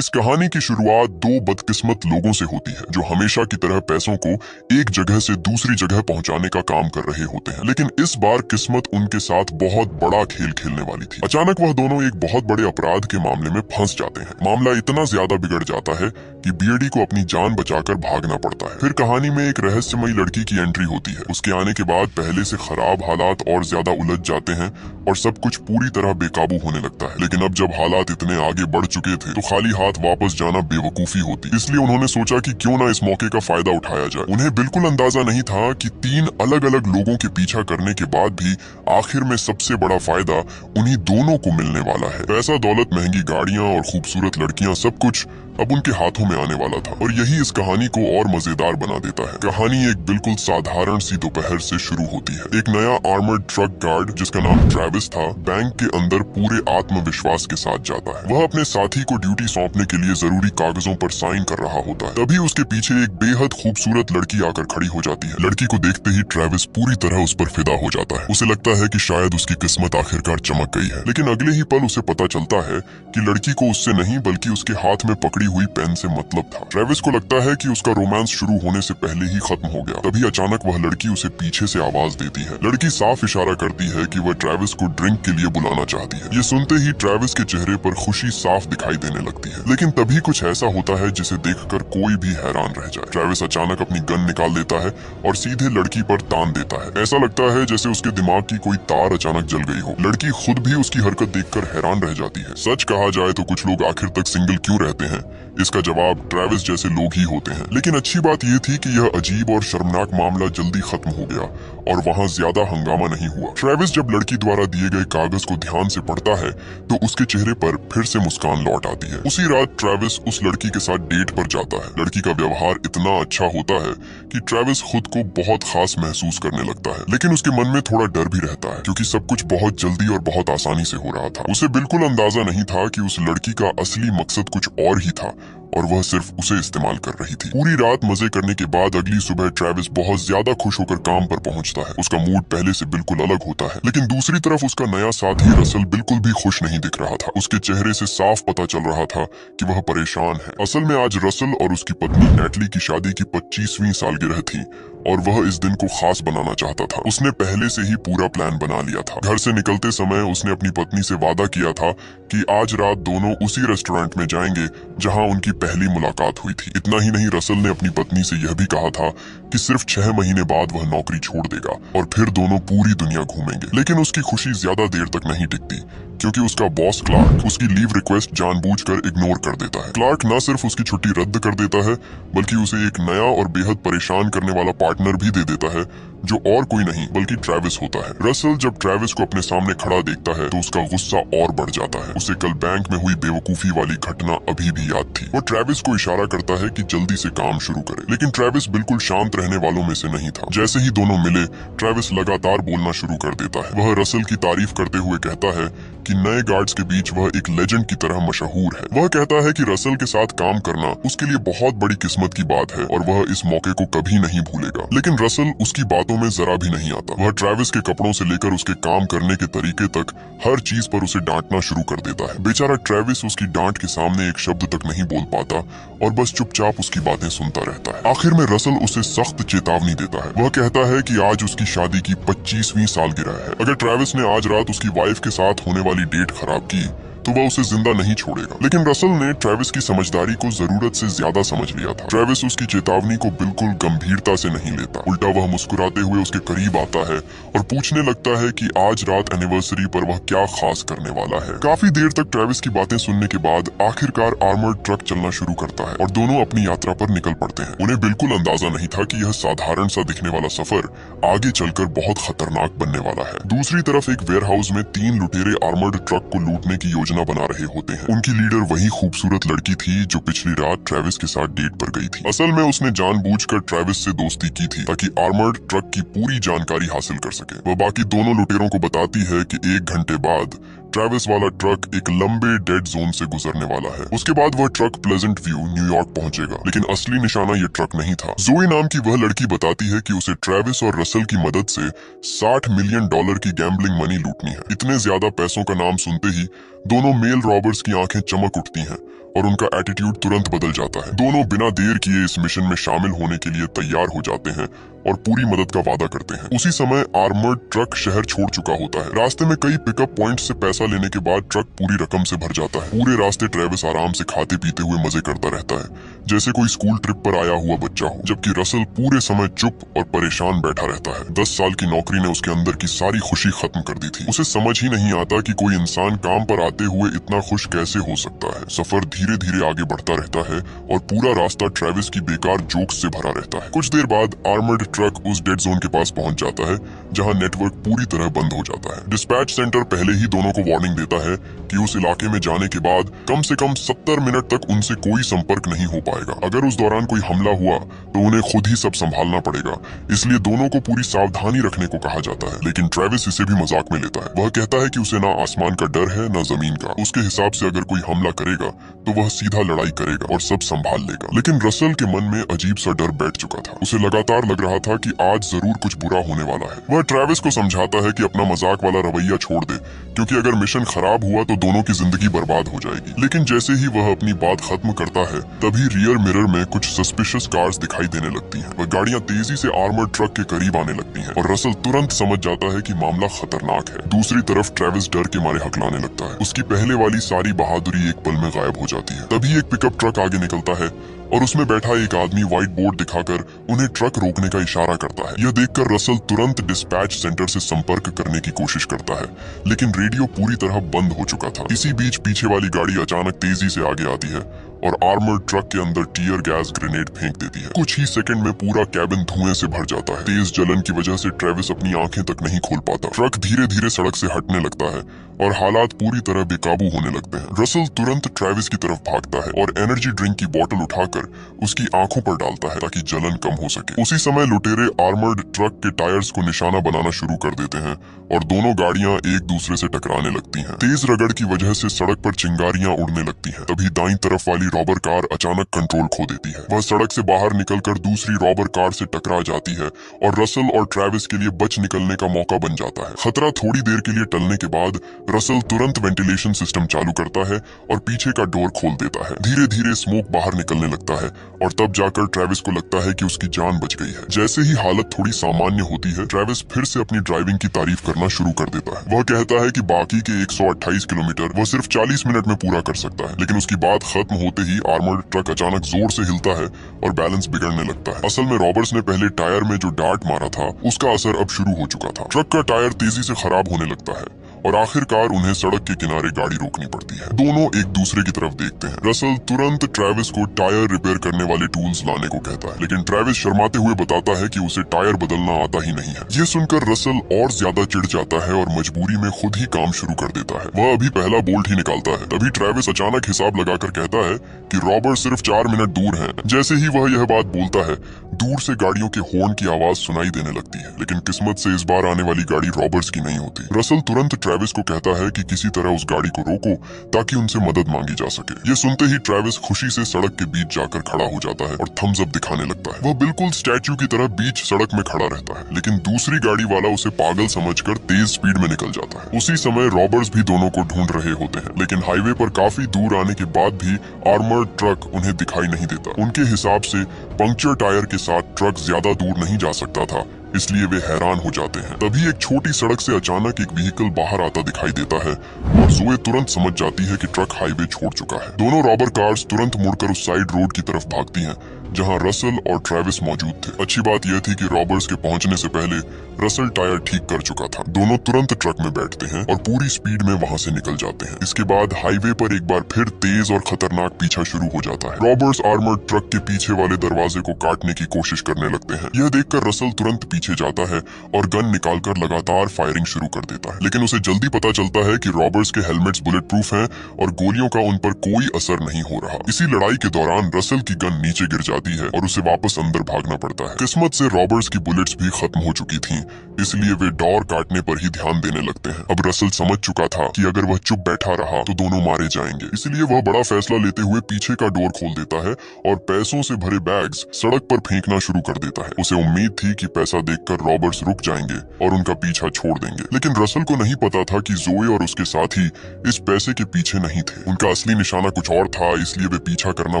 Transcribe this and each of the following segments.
इस कहानी की शुरुआत दो बदकिस्मत लोगों से होती है जो हमेशा की तरह पैसों को एक जगह से दूसरी जगह पहुंचाने का काम कर रहे होते हैं। लेकिन इस बार किस्मत उनके साथ बहुत बड़ा खेल खेलने वाली थी। अचानक वह दोनों एक बहुत बड़े अपराध के मामले में फंस जाते हैं। मामला इतना ज्यादा बिगड़ जाता है कि बीएडी को अपनी जान बचाकर भागना पड़ता है। फिर कहानी में एक रहस्यमयी लड़की की एंट्री होती है। उसके आने के बाद पहले से खराब हालात और ज्यादा उलझ जाते हैं और सब कुछ पूरी तरह बेकाबू होने लगता है। लेकिन अब जब हालात इतने आगे बढ़ चुके थे तो खाली हाथ वापस जाना बेवकूफी होती। इसलिए उन्होंने सोचा कि क्यों ना इस मौके का फायदा उठाया जाए। उन्हें बिल्कुल अंदाजा नहीं था कि 3 अलग अलग लोगों के पीछा करने के बाद भी आखिर में सबसे बड़ा फायदा उन्हीं दोनों को मिलने वाला है। पैसा, दौलत, महंगी गाड़ियां और खूबसूरत लड़कियां, सब कुछ अब उनके हाथों में आने वाला था। और यही इस कहानी को और मजेदार बना देता है। कहानी एक बिल्कुल साधारण सी दोपहर से शुरू होती है। एक नया आर्मर्ड ट्रक गार्ड जिसका नाम ट्रेविस था, बैंक के अंदर पूरे आत्मविश्वास के साथ जाता है। वह अपने साथी को ड्यूटी सौंपने के लिए जरूरी कागजों पर साइन कर रहा होता है। तभी उसके पीछे एक बेहद खूबसूरत लड़की आकर खड़ी हो जाती है। लड़की को देखते ही ट्रेविस पूरी तरह उस पर फिदा हो जाता है। उसे लगता है कि शायद उसकी किस्मत आखिरकार चमक गई है। लेकिन अगले ही पल उसे पता चलता है कि लड़की को उससे नहीं बल्कि उसके हाथ में पकड़ी हुई पेन से मतलब था। ट्रेविस को लगता है कि उसका रोमांस शुरू होने से पहले ही खत्म हो गया। तभी अचानक वह लड़की उसे पीछे से आवाज देती है। लड़की साफ इशारा करती है कि वह ट्रेविस को ड्रिंक के लिए बुलाना चाहती है। ये सुनते ही ट्रेविस के चेहरे पर खुशी साफ दिखाई देने लगती है। लेकिन तभी कुछ ऐसा होता है जिसे देखकर कोई भी हैरान रह जाए। ट्रेविस अचानक अपनी गन निकाल देता है और सीधे लड़की पर तान देता है। ऐसा लगता है जैसे उसके दिमाग की कोई तार अचानक जल गई हो। लड़की खुद भी उसकी हरकत देखकर हैरान रह जाती है। सच कहा जाए तो कुछ लोग आखिर तक सिंगल क्यों रहते हैं, इसका जवाब ट्रेविस जैसे लोग ही होते हैं। लेकिन अच्छी बात यह थी कि यह अजीब और शर्मनाक मामला जल्दी खत्म हो गया और वहां ज्यादा हंगामा नहीं हुआ। ट्रेविस जब लड़की द्वारा दिए गए कागज को ध्यान से पढ़ता है तो उसके चेहरे पर फिर से मुस्कान लौट आती है। उसी रात ट्रेविस उस लड़की के साथ डेट पर जाता है। लड़की का व्यवहार इतना अच्छा होता है कि ट्रेविस खुद को बहुत खास महसूस करने लगता है। लेकिन उसके मन में थोड़ा डर भी रहता है क्योंकि सब कुछ बहुत जल्दी और बहुत आसानी से हो रहा था। उसे बिल्कुल अंदाजा नहीं था कि उस लड़की का असली मकसद कुछ और ही था और वह सिर्फ उसे इस्तेमाल कर रही थी। पूरी रात मजे करने के बाद अगली सुबह ट्रेविस बहुत ज्यादा खुश होकर काम पर पहुंचता है। उसका मूड पहले से बिल्कुल अलग होता है। लेकिन दूसरी तरफ उसका नया साथी रसल बिल्कुल भी खुश नहीं दिख रहा था। उसके चेहरे से साफ पता चल रहा था कि वह परेशान है। असल में आज रसल और उसकी पत्नी नेटली की शादी की 25वीं सालगिरह थी और वह इस दिन को खास बनाना चाहता था। उसने पहले से ही पूरा प्लान बना लिया था। घर से निकलते समय उसने अपनी पत्नी से वादा किया था कि आज रात दोनों उसी रेस्टोरेंट में जाएंगे जहां उनकी पहली मुलाकात हुई थी। इतना ही नहीं, रसल ने अपनी पत्नी से यह भी कहा था कि सिर्फ 6 महीने बाद वह नौकरी छोड़ देगा और फिर दोनों पूरी दुनिया घूमेंगे। लेकिन उसकी खुशी ज्यादा देर तक नहीं टिकती क्योंकि उसका बॉस क्लार्क उसकी लीव रिक्वेस्ट जानबूझकर इग्नोर कर देता है। क्लार्क न सिर्फ उसकी छुट्टी रद्द कर देता है बल्कि उसे एक नया और बेहद परेशान करने वाला पार्टनर भी दे देता है जो और कोई नहीं बल्कि ट्रेविस होता है। रसल जब ट्रेविस को अपने सामने खड़ा देखता है तो उसका गुस्सा और बढ़ जाता है। उसे कल बैंक में हुई बेवकूफी वाली घटना अभी भी याद थी। वो ट्रेविस को इशारा करता है कि जल्दी से काम शुरू करे। लेकिन ट्रेविस बिल्कुल शांत रहने वालों में से नहीं था। जैसे ही दोनों मिले ट्रेविस लगातार बोलना शुरू कर देता है। वह रसल की तारीफ करते हुए कहता है कि नए गार्ड्स के बीच वह एक लेजेंड की तरह मशहूर है। वह कहता है कि रसल के साथ काम करना उसके लिए बहुत बड़ी किस्मत की बात है और वह इस मौके को कभी नहीं भूलेगा। लेकिन रसल उसकी बातों में जरा भी नहीं आता। वह ट्रेविस के कपड़ों से लेकर उसके काम करने के तरीके तक हर चीज पर उसे डांटना शुरू कर देता है। बेचारा ट्रेविस उसकी डांट के सामने एक शब्द तक नहीं बोल पाता और बस चुपचाप उसकी बातें सुनता रहता है। आखिर में रसल उसे सख्त चेतावनी देता है। वह कहता है कि आज उसकी शादी की 25वीं सालगिरह है। अगर ट्रेविस ने आज रात उसकी वाइफ के साथ होने वाली डेट खराब की तो वह उसे जिंदा नहीं छोड़ेगा। लेकिन रसल ने ट्रेविस की समझदारी को जरूरत से ज्यादा समझ लिया था। ट्रेविस उसकी चेतावनी को बिल्कुल गंभीरता से नहीं लेता। उल्टा वह मुस्कुराते हुए उसके करीब आता है और पूछने लगता है कि आज रात एनिवर्सरी पर वह क्या खास करने वाला है। काफी देर तक ट्रेविस की बातें सुनने के बाद आखिरकार आर्मर्ड ट्रक चलना शुरू करता है और दोनों अपनी यात्रा पर निकल पड़ते हैं। उन्हें बिल्कुल अंदाजा नहीं था कि यह साधारण सा दिखने वाला सफर आगे चलकर बहुत खतरनाक बनने वाला है। दूसरी तरफ एक वेयरहाउस में 3 लुटेरे आर्मर्ड ट्रक को लूटने की योजना बना रहे होते हैं। उनकी लीडर वही खूबसूरत लड़की थी जो पिछली रात ट्रेविस के साथ डेट पर गई थी। असल में उसने जानबूझकर ट्रेविस से दोस्ती की थी ताकि आर्मर्ड ट्रक की पूरी जानकारी हासिल कर सके। वह बाकी दोनों लुटेरों को बताती है कि 1 घंटे बाद ट्रेविस वाला ट्रक एक लंबे डेड जोन से गुजरने वाला है। उसके बाद वह ट्रक प्लेजेंट व्यू न्यूयॉर्क पहुंचेगा। लेकिन असली निशाना ये ट्रक नहीं था। जोई नाम की वह लड़की बताती है कि उसे ट्रेविस और रसल की मदद से $60 मिलियन की गैम्बलिंग मनी लूटनी है। इतने ज्यादा पैसों का नाम सुनते ही दोनों मेल रॉबर्स की आंखें चमक उठती हैं और उनका एटीट्यूड तुरंत बदल जाता है। दोनों बिना देर किए इस मिशन में शामिल होने के लिए तैयार हो जाते हैं और पूरी मदद का वादा करते हैं। उसी समय आर्मर्ड ट्रक शहर छोड़ चुका होता है। रास्ते में कई पिकअप पॉइंट से पैसा लेने के बाद ट्रक पूरी रकम से भर जाता है। पूरे रास्ते ट्रेविस आराम से खाते पीते हुए मजे करता रहता है, जैसे कोई स्कूल ट्रिप पर आया हुआ बच्चा हो, जबकि रसल पूरे समय चुप और परेशान बैठा रहता है। 10 साल की नौकरी ने उसके अंदर की सारी खुशी खत्म कर दी थी। उसे समझ ही नहीं आता कि कोई इंसान काम पर आते हुए इतना खुश कैसे हो सकता है। सफर धीरे धीरे आगे बढ़ता रहता है और पूरा रास्ता ट्रेविस की बेकार जोक्स से भरा रहता है। कुछ देर बाद आर्मर्ड ट्रक उस डेड जोन के पास पहुंच जाता है जहां नेटवर्क पूरी तरह बंद हो जाता है। डिस्पैच सेंटर पहले ही दोनों को वार्निंग देता है कि उस इलाके में जाने के बाद कम से कम 70 मिनट तक उनसे कोई संपर्क नहीं हो पाएगा। अगर उस दौरान कोई हमला हुआ तो उन्हें खुद ही सब संभालना पड़ेगा, इसलिए दोनों को पूरी सावधानी रखने को कहा जाता है। लेकिन ट्रेविस इसे भी मजाक में लेता है। वह कहता है कि उसे ना आसमान का डर है ना जमीन का। उसके हिसाब से अगर कोई हमला करेगा तो वह सीधा लड़ाई करेगा और सब संभाल लेगा। लेकिन रसल के मन में अजीब सा डर बैठ चुका था। उसे लगातार लग रहा था कि आज जरूर कुछ बुरा होने वाला है। वह ट्रेविस को समझाता है कि अपना मजाक वाला रवैया छोड़ दे, क्योंकि अगर मिशन खराब हुआ तो दोनों की जिंदगी बर्बाद हो जाएगी। लेकिन जैसे ही वह अपनी बात खत्म करता है तभी रियर मिरर में कुछ सस्पिशियस कार्स दिखाई देने लगती हैं। वह गाड़ियां तेजी से आर्मर्ड ट्रक के करीब आने लगती हैं और रसल तुरंत समझ जाता है कि मामला खतरनाक है। दूसरी तरफ ट्रेविस डर के मारे हकलाने लगता है। उसकी पहले वाली सारी बहादुरी एक पल में गायब हो जाती है। तभी एक पिकअप ट्रक आगे निकलता है और उसमें बैठा एक आदमी व्हाइट बोर्ड दिखाकर उन्हें ट्रक रोकने का इशारा करता है। यह देखकर रसल तुरंत डिस्पैच सेंटर से संपर्क करने की कोशिश करता है, लेकिन रेडियो पूरी तरह बंद हो चुका था। इसी बीच पीछे वाली गाड़ी अचानक तेजी से आगे आती है और आर्मर्ड ट्रक के अंदर टीयर गैस ग्रेनेड फेंक देती है। कुछ ही सेकंड में पूरा कैबिन धुएं से भर जाता है। तेज जलन की वजह से ट्रेविस अपनी आंखें तक नहीं खोल पाता। ट्रक धीरे धीरे सड़क से हटने लगता है और हालात पूरी तरह बेकाबू होने लगते हैं। रसल तुरंत ट्रेविस की तरफ भागता है और एनर्जी ड्रिंक की बोतल उठाकर उसकी आंखों पर डालता है ताकि जलन कम हो सके। उसी समय लुटेरे आर्मर्ड ट्रक के टायर्स को निशाना बनाना शुरू कर देते हैं और दोनों गाड़ियां एक दूसरे से टकराने लगती हैं। तेज रगड़ की वजह से सड़क पर चिंगारियां उड़ने लगती हैं। तभी दाईं तरफ वाली रॉबर कार अचानक कंट्रोल खो देती है। वह सड़क से बाहर निकलकर दूसरी रॉबर कार से टकरा जाती है और रसल और ट्रेविस के लिए बच निकलने का मौका बन जाता है। खतरा थोड़ी देर के लिए टलने के बाद रसल तुरंत वेंटिलेशन सिस्टम चालू करता है और पीछे का डोर खोल देता है। धीरे धीरे स्मोक बाहर निकलने लगता है और तब जाकर ट्रेविस को लगता है कि उसकी जान बच गई है। जैसे ही हालत थोड़ी सामान्य होती है, ट्रेविस फिर से अपनी ड्राइविंग की तारीफ करना शुरू कर देता है। वह कहता है कि बाकी के 128 किलोमीटर वह सिर्फ 40 मिनट में पूरा कर सकता है। लेकिन उसकी बात खत्म होते ही आर्मर्ड ट्रक अचानक जोर से हिलता है और बैलेंस बिगड़ने लगता है। असल में रॉबर्ट्स ने पहले टायर में जो डार्ट मारा था उसका असर अब शुरू हो चुका था। ट्रक का टायर तेजी से खराब होने लगता है और आखिरकार उन्हें सड़क के किनारे गाड़ी रोकनी पड़ती है। दोनों एक दूसरे की तरफ देखते हैं। रसल तुरंत ट्रेविस को टायर रिपेयर करने वाले टूल्स लाने को कहता है, लेकिन ट्रेविस शर्माते हुए बताता है कि उसे टायर बदलना आता ही नहीं है। ये सुनकर रसल और ज्यादा चिढ़ जाता है और मजबूरी में खुद ही काम शुरू कर देता है। वह अभी पहला बोल्ट ही निकालता है। तभी ट्रेविस अचानक हिसाब लगाकर कहता है कि रॉबर्ट सिर्फ 4 मिनट दूर है। जैसे ही वह यह बात बोलता है, दूर से गाड़ियों के हॉर्न की आवाज सुनाई देने लगती है, लेकिन किस्मत से इस बार आने वाली गाड़ी रॉबर्ट्स की नहीं होती। रसल तुरंत ट्रेविस को कहता है कि किसी तरह उस गाड़ी को रोको ताकि उनसे मदद मांगी जा सके। ये सुनते ही ट्रेविस खुशी से सड़क के बीच जाकर खड़ा हो जाता है और थम्स अप दिखाने लगता है। वह बिल्कुल स्टैच्यू की तरह बीच सड़क में खड़ा रहता है, लेकिन दूसरी गाड़ी वाला उसे पागल समझकर तेज स्पीड में निकल जाता है। उसी समय रॉबर्ट्स भी दोनों को ढूंढ रहे होते हैं, लेकिन हाईवे पर काफी दूर आने के बाद भी आर्मर्ड ट्रक उन्हें दिखाई नहीं देता। उनके हिसाब से पंक्चर टायर के साथ ट्रक ज्यादा दूर नहीं जा सकता था, इसलिए वे हैरान हो जाते हैं। तभी एक छोटी सड़क से अचानक एक व्हीकल बाहर आता दिखाई देता है और जोए तुरंत समझ जाती है कि ट्रक हाईवे छोड़ चुका है। दोनों रॉबर कार्स तुरंत मुड़कर उस साइड रोड की तरफ भागती हैं जहां रसल और ट्रेविस मौजूद थे। अच्छी बात यह थी कि रॉबर्ट्स के पहुंचने से पहले रसल टायर ठीक कर चुका था। दोनों तुरंत ट्रक में बैठते हैं और पूरी स्पीड में वहां से निकल जाते हैं। इसके बाद हाईवे पर एक बार फिर तेज और खतरनाक पीछा शुरू हो जाता है। रॉबर्ट्स आर्मर्ड ट्रक के पीछे वाले दरवाजे को काटने की कोशिश करने लगते हैं। यह देखकर रसल तुरंत पीछे जाता है और गन निकालकर लगातार फायरिंग शुरू कर देता है, लेकिन उसे जल्दी पता चलता है कि रॉबर्ट्स के हेलमेट्स बुलेट प्रूफ हैं और गोलियों का उन पर कोई असर नहीं हो रहा। इसी लड़ाई के दौरान रसल की गन नीचे गिर जाती है और उसे वापस अंदर भागना पड़ता है। किस्मत से रॉबर्ट्स की बुलेट्स भी खत्म हो चुकी थीं, इसलिए वे डोर काटने पर ही ध्यान देने लगते हैं। अब रसल समझ चुका था कि अगर वह चुप बैठा रहा तो दोनों मारे जाएंगे, इसलिए वह बड़ा फैसला लेते हुए पीछे का डोर खोल देता है और पैसों से भरे बैग्स सड़क पर फेंकना शुरू कर देता है। उसे उम्मीद थी कि पैसा देखकर रॉबर्स रुक जाएंगे और उनका पीछा छोड़ देंगे। लेकिन रसल को नहीं पता था कि जोए और उसके साथी इस पैसे के पीछे नहीं थे। उनका असली निशाना कुछ और था, इसलिए वे पीछा करना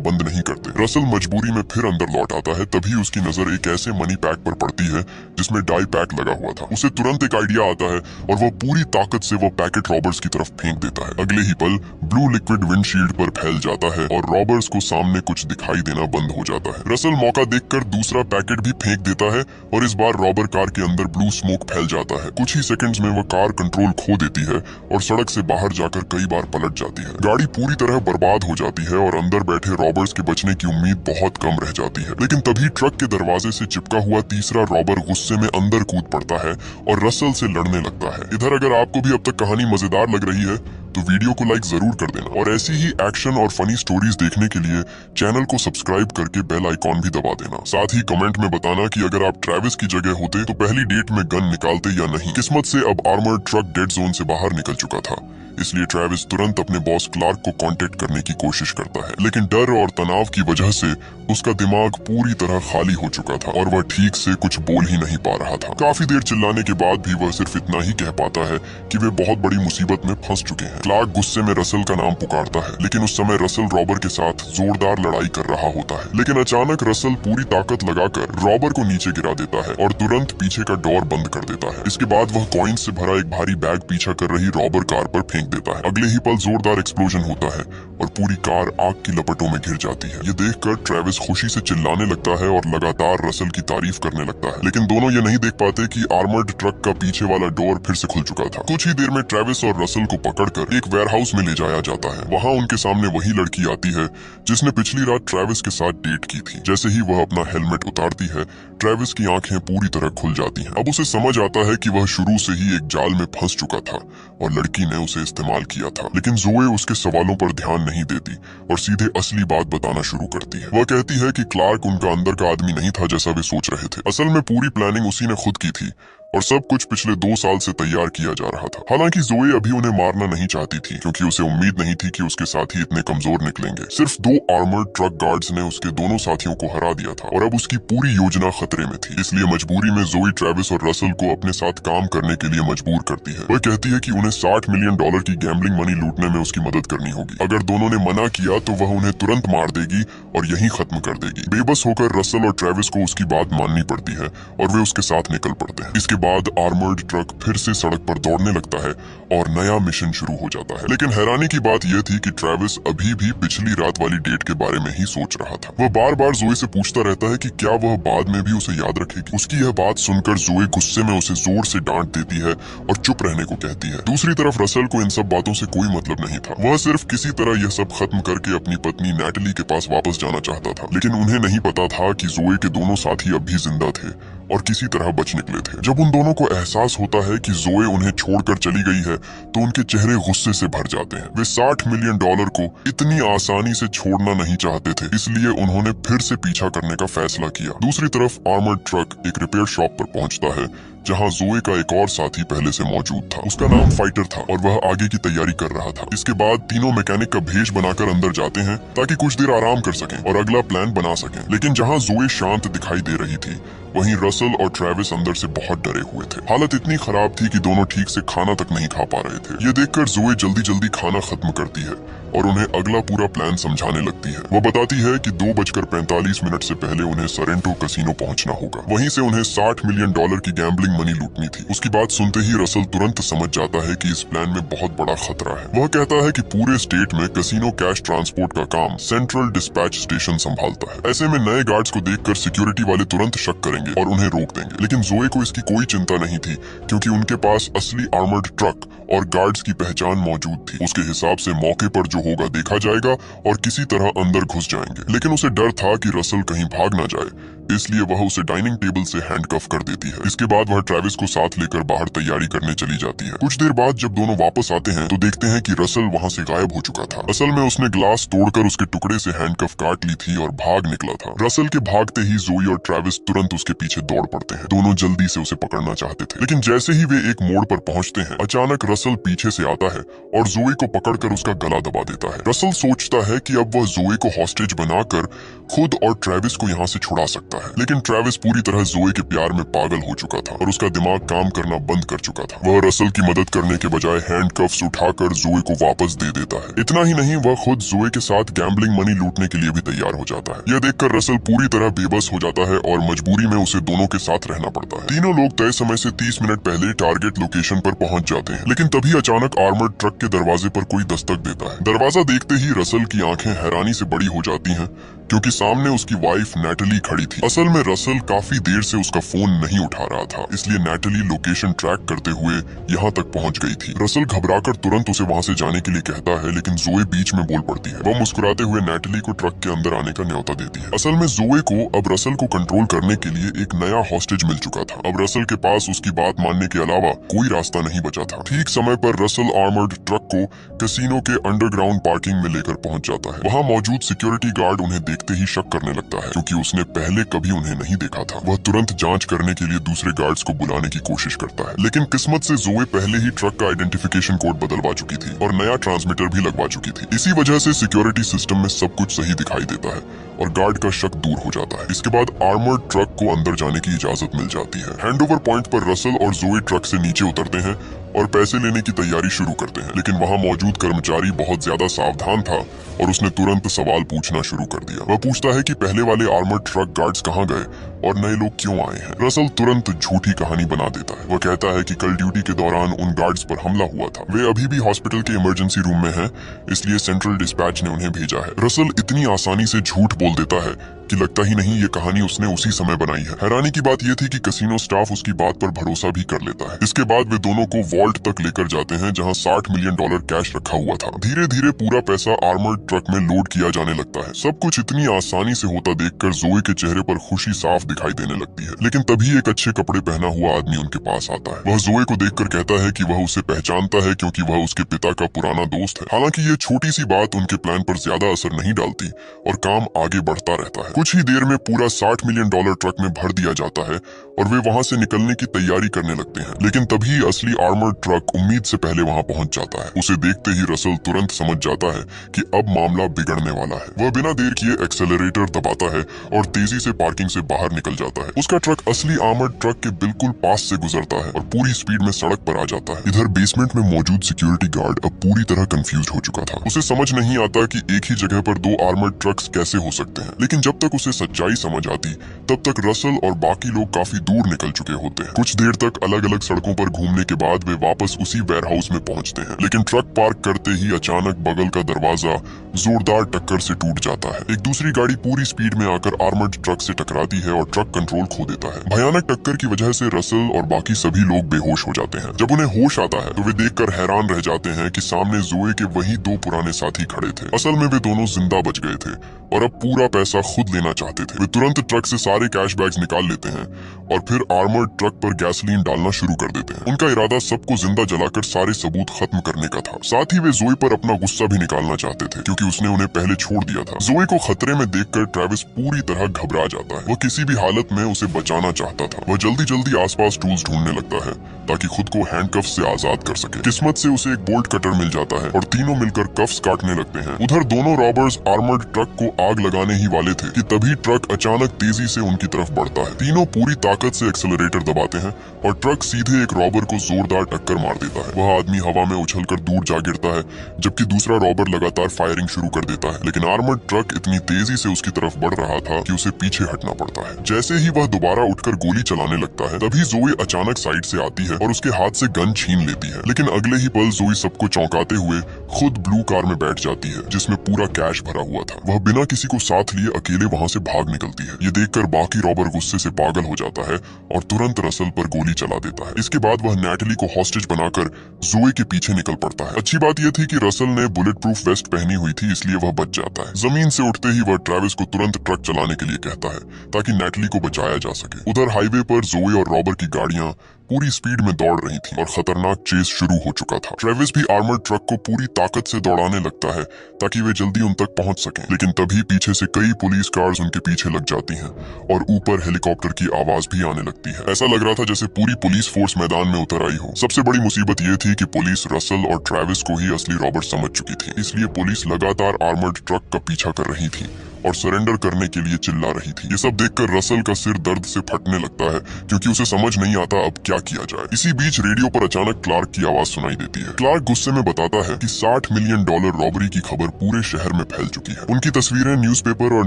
बंद नहीं करते। रसल मजबूरी में फिर अंदर लौट आता है। तभी उसकी नजर एक ऐसे मनी पैक पर पड़ती है जिसमें डाई पैक लगा हुआ था। उसे तुरंत एक आइडिया आता है और वो पूरी ताकत से वो पैकेट रॉबर्स की तरफ फेंक देता है। अगले ही पल ब्लू लिक्विड विंडशील्ड पर फैल जाता है और रॉबर्स को सामने कुछ दिखाई देना बंद हो जाता है। रसल मौका देखकर दूसरा पैकेट भी फेंक देता है और इस बार रॉबर कार के अंदर ब्लू स्मोक फैल जाता है। कुछ ही सेकंड्स में वह कार कंट्रोल खो देती है और सड़क से बाहर जाकर कई बार पलट जाती है। गाड़ी पूरी तरह बर्बाद हो जाती है और अंदर बैठे रॉबर्स के बचने की उम्मीद बहुत कम रह जाती है। लेकिन तभी ट्रक के दरवाजे से चिपका हुआ तीसरा रॉबर गुस्से में अंदर कूद पड़ता है और रसल से लड़ने लगता है। इधर अगर आपको भी अब तक कहानी मजेदार लग रही है तो वीडियो को लाइक जरूर कर देना और ऐसी ही एक्शन और फनी स्टोरीज देखने के लिए चैनल को सब्सक्राइब करके बेल आइकॉन भी दबा देना। साथ ही कमेंट में बताना कि अगर आप ट्रेविस की जगह होते तो पहली डेट में गन निकालते या नहीं। किस्मत से अब आर्मर्ड ट्रक डेड जोन से बाहर निकल चुका था, इसलिए ट्रेविस तुरंत अपने बॉस क्लार्क को कांटेक्ट करने की कोशिश करता है। लेकिन डर और तनाव की वजह से उसका दिमाग पूरी तरह खाली हो चुका था और वह ठीक से कुछ बोल ही नहीं पा रहा था। काफी देर चिल्लाने के बाद भी वह सिर्फ इतना ही कह पाता है कि वे बहुत बड़ी मुसीबत में फंस चुके हैं। क्लार्क गुस्से में रसल का नाम पुकारता है, लेकिन उस समय रसल रॉबर के साथ जोरदार लड़ाई कर रहा होता है। लेकिन अचानक रसल पूरी ताकत लगाकर रॉबर को नीचे गिरा देता है और तुरंत पीछे का डोर बंद कर देता है। इसके बाद वह कॉइन्स से भरा एक भारी बैग पीछा कर रही रॉबर कार पर फेंक देता है। अगले ही पल जोरदार एक्सप्लोजन होता है और पूरी कार आग की लपटों में घिर जाती है। ये देखकर ट्रेविस खुशी से चिल्लाने लगता है और लगातार रसल की तारीफ करने लगता है। लेकिन दोनों ये नहीं देख पाते कि आर्मर्ड ट्रक का पीछे वाला डोर फिर से खुल चुका था। कुछ ही देर में ट्रेविस और रसल को पकड़कर एक वेयरहाउस में ले जाया जाता है। वहाँ उनके सामने वही लड़की आती है जिसने पिछली रात ट्रेविस के साथ डेट की थी। जैसे ही वह अपना हेलमेट उतारती है, ट्रेविस की आंखें पूरी तरह खुल जाती हैं। अब उसे समझ आता है कि वह शुरू से ही एक जाल में फंस चुका था और लड़की ने उसे इस्तेमाल किया था। लेकिन जोए उसके सवालों पर ध्यान नहीं देती और सीधे असली बात बताना शुरू करती है। वह कहती है कि क्लार्क उनका अंदर का आदमी नहीं था जैसा वे सोच रहे थे। असल में पूरी प्लानिंग उसी ने खुद की थी और सब कुछ पिछले 2 साल से तैयार किया जा रहा था। हालांकि जोए अभी उन्हें मारना नहीं चाहती थी क्योंकि उसे उम्मीद नहीं थी कि उसके साथी इतने कमजोर निकलेंगे। सिर्फ 2 आर्मर्ड ट्रक गार्ड्स ने उसके दोनों साथियों को हरा दिया था और अब उसकी पूरी योजना खतरे में थी। इसलिए मजबूरी में जोए ट्रेविस और रसल को अपने साथ काम करने के लिए मजबूर करती है। वह कहती है कि उन्हें $60 मिलियन की गैम्बलिंग मनी लूटने में उसकी मदद करनी होगी। अगर दोनों ने मना किया तो वह उन्हें तुरंत मार देगी और यहीं खत्म कर देगी। बेबस होकर रसल और ट्रेविस को उसकी बात माननी पड़ती है और वे उसके साथ निकल पड़ते हैं। इसके बाद आर्मर्ड ट्रक फिर से सड़क पर दौड़ने लगता है और नया मिशन शुरू हो जाता है। लेकिन हैरानी की बात यह थी कि ट्रेविस अभी भी पिछली रात वाली डेट के बारे में ही सोच रहा था। वह बार बार जोए से पूछता रहता है कि क्या वह बाद में भी उसे याद रखेगी। उसकी यह बात सुनकर जोए गुस्से में उसे जोर से डांट देती है और चुप रहने को कहती है। दूसरी तरफ रसल को इन सब बातों से कोई मतलब नहीं था। वह सिर्फ किसी तरह यह सब खत्म करके अपनी पत्नी नैटली के पास वापस जाना चाहता था। लेकिन उन्हें नहीं पता था कि जोए के दोनों साथी अब भी जिंदा थे और किसी तरह बच निकले थे। जब उन दोनों को एहसास होता है कि जोए उन्हें छोड़कर चली गई है तो उनके चेहरे गुस्से से भर जाते हैं। वे $60 मिलियन को इतनी आसानी से छोड़ना नहीं चाहते थे, इसलिए उन्होंने फिर से पीछा करने का फैसला किया। दूसरी तरफ आर्मर्ड ट्रक एक रिपेयर शॉप पर पहुंचता है जहां जोए का एक और साथी पहले से मौजूद था। उसका नाम फाइटर था और वह आगे की तैयारी कर रहा था। इसके बाद तीनों मैकेनिक का भेष बनाकर अंदर जाते हैं ताकि कुछ देर आराम कर सकें और अगला प्लान बना सकें। लेकिन जहां जोए शांत दिखाई दे रही थी, वहीं रसल और ट्रेविस अंदर से बहुत डरे हुए थे। हालत इतनी खराब थी कि दोनों ठीक से खाना तक नहीं खा पा रहे थे। ये देखकर जोए जल्दी जल्दी खाना खत्म करती है और उन्हें अगला पूरा प्लान समझाने लगती है। वो बताती है कि 2:45 से पहले उन्हें सरेंटो कसिनो पहुंचना होगा। वहीं से उन्हें $60 मिलियन की गैम्बलिंग मनी लूटनी थी। उसकी बात सुनते ही रसल तुरंत समझ जाता है कि इस प्लान में बहुत बड़ा खतरा है। वह कहता है कि पूरे स्टेट में कसिनो कैश ट्रांसपोर्ट का काम सेंट्रल डिस्पैच स्टेशन संभालता है। ऐसे में नए गार्ड्स को देखकर सिक्योरिटी वाले तुरंत शक करेंगे और उन्हें रोक देंगे। लेकिन जोए को इसकी कोई चिंता नहीं थी क्योंकि उनके पास असली आर्मर्ड ट्रक और गार्ड्स की पहचान मौजूद थी। उसके हिसाब से मौके पर जो होगा देखा जाएगा और किसी तरह अंदर घुस जाएंगे। लेकिन उसे डर था कि रसल कहीं भाग ना जाए, इसलिए वह उसे डाइनिंग टेबल से हैंडकफ कर देती है। इसके बाद वह ट्रेविस को साथ लेकर बाहर तैयारी करने चली जाती है। कुछ देर बाद जब दोनों वापस आते हैं तो देखते हैं कि रसल वहां से गायब हो चुका था। असल में उसने ग्लास तोड़कर उसके टुकड़े से हैंडकफ काट ली थी और भाग निकला था। रसल के भागते ही जोई और ट्रेविस तुरंत उसके पीछे दौड़ पड़ते हैं। दोनों जल्दी से उसे पकड़ना चाहते थे, लेकिन जैसे ही वे एक मोड़ पर पहुंचते हैं, अचानक रसल पीछे से आता है और जोई को पकड़कर उसका गला दबा देता है। रसल सोचता है कि अब वह जोए को हॉस्टेज बनाकर खुद और ट्रेविस को यहाँ से छुड़ा सकता है, लेकिन ट्रेविस पूरी तरह जोए के प्यार में पागल हो चुका था और उसका दिमाग काम करना बंद कर चुका था। वह रसल की मदद करने के बजाय हैंडकफ्स उठाकर जोए को वापस दे देता है। इतना ही नहीं, वह खुद जोए के साथ गैम्बलिंग मनी लूटने के लिए भी तैयार हो जाता है। यह देखकर रसल पूरी तरह बेबस हो जाता है और मजबूरी में उसे दोनों के साथ रहना पड़ता है। तीनों लोग तय समय से 30 मिनट पहले टारगेट लोकेशन पर पहुंच जाते हैं, लेकिन तभी अचानक आर्मर्ड ट्रक के दरवाजे पर कोई दस्तक देता है। दरवाजा देखते ही रसल की आंखें हैरानी से बड़ी हो जाती हैं, क्योंकि सामने उसकी वाइफ नैटली खड़ी थी। असल में रसल काफी देर से उसका फोन नहीं उठा रहा था, इसलिए नैटली लोकेशन ट्रैक करते हुए यहाँ तक पहुंच गई थी। रसल घबराकर तुरंत उसे वहाँ से जाने के लिए कहता है, लेकिन जोए बीच में बोल पड़ती है। वह मुस्कुराते हुए नैटली को ट्रक के अंदर आने का न्योता देती है। असल में जोए को अब रसल को कंट्रोल करने के लिए एक नया हॉस्टेज मिल चुका था। अब रसल के पास उसकी बात मानने के अलावा कोई रास्ता नहीं बचा था। ठीक समय पर रसल आर्मर्ड ट्रक को कैसीनो के अंडरग्राउंड पार्किंग में लेकर पहुंच जाता है। वहाँ मौजूद सिक्योरिटी गार्ड उन्हें देखते ही शक करने लगता है, क्योंकि उसने पहले कभी उन्हें नहीं देखा था। वह तुरंत जांच करने के लिए दूसरे गार्ड्स को बुलाने की कोशिश करता है, लेकिन किस्मत से जोए पहले ही ट्रक का आइडेंटिफिकेशन कोड बदलवा चुकी थी और नया ट्रांसमीटर भी लगवा चुकी थी। इसी वजह से सिक्योरिटी सिस्टम में सब कुछ सही दिखाई देता है और गार्ड का शक दूर हो जाता है। इसके बाद आर्मर्ड ट्रक को अंदर जाने की इजाजत मिल जाती है। हैंडओवर पॉइंट पर रसल और जोए ट्रक से नीचे उतरते हैं और पैसे लेने की तैयारी शुरू करते हैं, लेकिन वहाँ मौजूद कर्मचारी बहुत ज्यादा सावधान था और उसने तुरंत सवाल पूछना शुरू कर दिया। वह पूछता है कि पहले वाले आर्मर्ड ट्रक गार्ड्स कहाँ गए और नए लोग क्यों आए हैं। रसल तुरंत झूठी कहानी बना देता है। वह कहता है कि कल ड्यूटी के दौरान उन गार्ड्स पर हमला हुआ था। वे अभी भी हॉस्पिटल के इमरजेंसी रूम में हैं, इसलिए सेंट्रल डिस्पैच ने उन्हें भेजा है। रसल इतनी आसानी से झूठ बोल देता है कि लगता ही नहीं ये कहानी उसने उसी समय बनाई है। हैरानी की बात यह थी कि कैसीनो स्टाफ उसकी बात पर भरोसा भी कर लेता है। इसके बाद वे दोनों को वॉल्ट तक लेकर जाते हैं, जहां $60 मिलियन कैश रखा हुआ था। धीरे धीरे पूरा पैसा आर्मर्ड ट्रक में लोड किया जाने लगता है। सब कुछ इतनी आसानी से होता देखकर जोए के चेहरे पर खुशी साफ दिखाई देने लगती है, लेकिन तभी एक अच्छे कपड़े पहना हुआ आदमी उनके पास आता है। वह जोए को देखकर कहता है कि वह उसे पहचानता है, क्योंकि वह उसके पिता का पुराना दोस्त है। हालांकि ये छोटी सी बात उनके प्लान पर ज्यादा असर नहीं डालती और काम आगे बढ़ता रहता है। कुछ ही देर में पूरा $60 मिलियन ट्रक में भर दिया जाता है और वे वहां से निकलने की तैयारी करने लगते हैं, लेकिन तभी असली आर्मर्ड ट्रक उम्मीद से पहले वहां पहुंच जाता है। उसे देखते ही रसल तुरंत समझ जाता है कि अब मामला बिगड़ने वाला है। वह बिना देर किए एक्सेलरेटर दबाता है और तेजी से पार्किंग से बाहर निकल जाता है। उसका ट्रक असली आर्मर्ड ट्रक के बिल्कुल पास से गुजरता है और पूरी स्पीड में सड़क पर आ जाता है। इधर बेसमेंट में मौजूद सिक्योरिटी गार्ड अब पूरी तरह कंफ्यूज हो चुका था। उसे समझ नहीं आता कि एक ही जगह पर दो आर्मर्ड ट्रक्स कैसे हो सकते हैं, लेकिन जब तक उसे सच्चाई समझ आती तब तक रसल और बाकी लोग काफी दूर निकल चुके होते हैं। कुछ देर तक अलग अलग सड़कों पर घूमने के बाद वे वापस उसी वेयरहाउस में पहुंचते हैं, लेकिन ट्रक पार्क करते ही अचानक बगल का दरवाजा जोरदार टक्कर से टूट जाता है। एक दूसरी गाड़ी पूरी स्पीड में आकर आर्मर्ड ट्रक से टकराती है और ट्रक कंट्रोल खो देता है। भयानक टक्कर की वजह से रसल और बाकी सभी लोग बेहोश हो जाते हैं। जब उन्हें होश आता है तो वे देखकर हैरान रह जाते हैं कि सामने जोए के वही दो पुराने साथी खड़े थे। असल में वे दोनों जिंदा बच गए थे और अब पूरा पैसा खुद लेना चाहते थे। वे तुरंत ट्रक से सारे कैश बैग्स निकाल लेते हैं और फिर आर्मर्ड ट्रक पर गैसोलीन डालना शुरू कर देते हैं। उनका इरादा सबको जिंदा जलाकर सारे सबूत खत्म करने का था। साथ ही वे जोए पर अपना गुस्सा भी निकालना चाहते थे, क्योंकि उसने उन्हें पहले छोड़ दिया था। जोए को खतरे में देखकर ट्रेविस पूरी तरह घबरा जाता है। वह किसी भी हालत में उसे बचाना चाहता था। वह जल्दी जल्दी आसपास टूल्स ढूंढने लगता है ताकि खुद को हैंडकफ से आजाद कर सके। किस्मत से उसे एक बोल्ट कटर मिल जाता है और तीनों मिलकर कफ्स काटने लगते हैं। उधर दोनों रॉबर्स आर्मर्ड ट्रक को आग लगाने ही वाले थे कि तभी ट्रक अचानक तेजी से उनकी तरफ बढ़ता है। तीनों पूरी ताकत से एक्सेलरेटर दबाते हैं और ट्रक सीधे एक रॉबर को जोरदार टक्कर मार देता है। वह आदमी हवा में उछलकर दूर जा गिरता है, जबकि दूसरा रॉबर लगातार फायरिंग शुरू कर देता है, लेकिन आर्मर्ड ट्रक इतनी तेजी से उसकी तरफ बढ़ रहा था कि उसे पीछे हटना पड़ता है। जैसे ही वह दोबारा उठकर गोली चलाने लगता है, तभी जोए अचानक साइड से आती है और उसके हाथ से गन छीन लेती है, लेकिन अगले ही पल जोए सबको चौंकाते हुए खुद ब्लू कार में बैठ जाती है, जिसमें पूरा कैश भरा हुआ था। वह बिना किसी को साथ लिए अकेले वहां से भाग निकलती है। ये देखकर बाकी रॉबर गुस्से से पागल हो जाता है और तुरंत रसल पर गोली चला देता है। इसके बाद वह नैटली को हॉस्टेज बनाकर जोए के पीछे निकल पड़ता है। अच्छी बात यह थी कि रसल ने बुलेट प्रूफ वेस्ट पहनी हुई थी, इसलिए वह बच जाता है। जमीन से उठते ही वह ट्रेविस को तुरंत ट्रक चलाने के लिए कहता है ताकि नैटली को बचाया जा सके। उधर हाईवे पर जोए और रॉबर की गाड़ियां पूरी स्पीड में दौड़ रही थी और खतरनाक चेस शुरू हो चुका था। ट्रेविस भी आर्मर्ड ट्रक को पूरी ताकत से दौड़ाने लगता है ताकि वे जल्दी उन तक पहुंच सकें, लेकिन तभी पीछे से कई पुलिस कार्स उनके पीछे लग जाती हैं और ऊपर हेलीकॉप्टर की आवाज भी आने लगती है। ऐसा लग रहा था जैसे पूरी पुलिस फोर्स मैदान में उतर आई हो। सबसे बड़ी मुसीबत ये थी कि पुलिस रसल और ट्रेविस को ही असली रॉबर्ट समझ चुकी थी, इसलिए पुलिस लगातार आर्मर्ड ट्रक का पीछा कर रही थी और सरेंडर करने के लिए चिल्ला रही थी। ये सब देखकर रसल का सिर दर्द से फटने लगता है क्योंकि उसे समझ नहीं आता अब क्या किया जाए। इसी बीच रेडियो पर अचानक क्लार्क की आवाज सुनाई देती है। क्लार्क गुस्से में बताता है कि $60 मिलियन रॉबरी की खबर पूरे शहर में फैल चुकी है। उनकी तस्वीरें न्यूज़पेपर और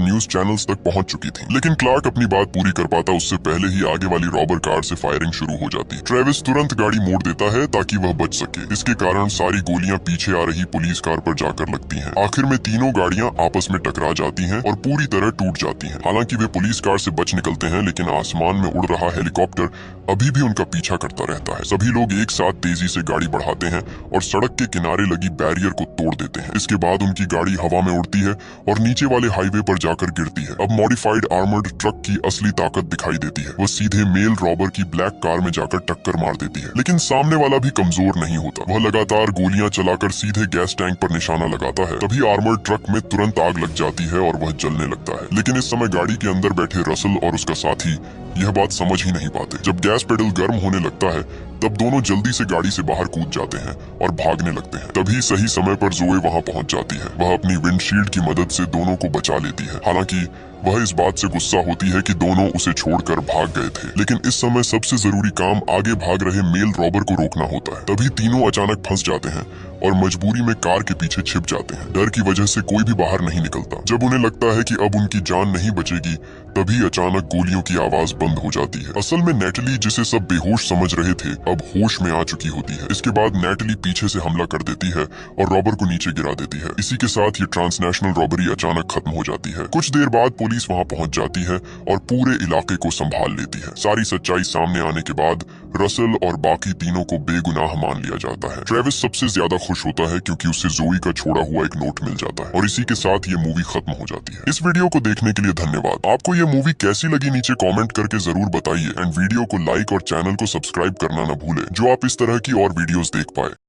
न्यूज चैनल्स तक पहुंच चुकी थी, लेकिन क्लार्क अपनी बात पूरी कर पाता उससे पहले ही आगे वाली रॉबर कार से फायरिंग शुरू हो जाती है। ट्रेविस तुरंत गाड़ी मोड़ देता है ताकि वह बच सके। इसके कारण सारी गोलियां पीछे आ रही पुलिस कार पर जाकर लगती हैं। आखिर में तीनों गाड़ियां आपस में टकरा जाती हैं और पूरी तरह टूट जाती हैं। हालांकि वे पुलिस कार से बच निकलते हैं, लेकिन आसमान में उड़ रहा हेलीकॉप्टर अभी भी उनका पीछा करता रहता है। सभी लोग एक साथ तेजी से गाड़ी बढ़ाते हैं और सड़क के किनारे लगी बैरियर को तोड़ देते हैं। इसके बाद उनकी गाड़ी हवा में उड़ती है और नीचे वाले हाईवे पर जाकर गिरती है। अब मॉडिफाइड आर्मर्ड ट्रक की असली ताकत दिखाई देती है। वह सीधे मेल रॉबर की ब्लैक कार में जाकर टक्कर मार देती है, लेकिन सामने वाला भी कमजोर नहीं होता। वह लगातार गोलियां चलाकर सीधे गैस टैंक पर निशाना लगाता है। तभी आर्मर्ड ट्रक में तुरंत आग लग जाती है और वह जलने लगता है। लेकिन इस समय गाड़ी के अंदर बैठे रसल और उसका साथी यह बात समझ ही नहीं पाते। जब गैस पेडल गर्म होने लगता है तब दोनों जल्दी से गाड़ी से बाहर कूद जाते हैं और भागने लगते हैं। तभी सही समय पर जोए वहां पहुंच जाती है। वह अपनी विंडशील्ड की मदद से दोनों को बचा लेती है। हालांकि वह इस बात से गुस्सा होती है कि दोनों उसे छोड़कर भाग गए थे, लेकिन इस समय सबसे जरूरी काम आगे भाग रहे मेल रॉबर को रोकना होता है। तभी तीनों अचानक फंस जाते हैं और मजबूरी में कार के पीछे छिप जाते हैं। डर की वजह से कोई भी बाहर नहीं निकलता। जब उन्हें लगता है कि अब उनकी जान नहीं बचेगी, तभी अचानक गोलियों की आवाज बंद हो जाती है। असल में नेटली, जिसे सब बेहोश समझ रहे थे, अब होश में आ चुकी होती है। इसके बाद नेटली पीछे से हमला कर देती है और रॉबर को नीचे गिरा देती है। इसी के साथ ये ट्रांसनेशनल रॉबरी अचानक खत्म हो जाती है। कुछ देर बाद पुलिस वहां पहुंच जाती है और पूरे इलाके को संभाल लेती है। सारी सच्चाई सामने आने के बाद रसल और बाकी तीनों को बेगुनाह मान लिया जाता है। ट्रेविस सबसे ज्यादा खुश होता है क्योंकि उसे जोई का छोड़ा हुआ एक नोट मिल जाता है और इसी के साथ ये मूवी खत्म हो जाती है। इस वीडियो को देखने के लिए धन्यवाद। आपको ये मूवी कैसी लगी नीचे कमेंट करके जरूर बताइए एंड वीडियो को लाइक और चैनल को सब्सक्राइब करना न भूले, जो आप इस तरह की और वीडियोस देख पाए।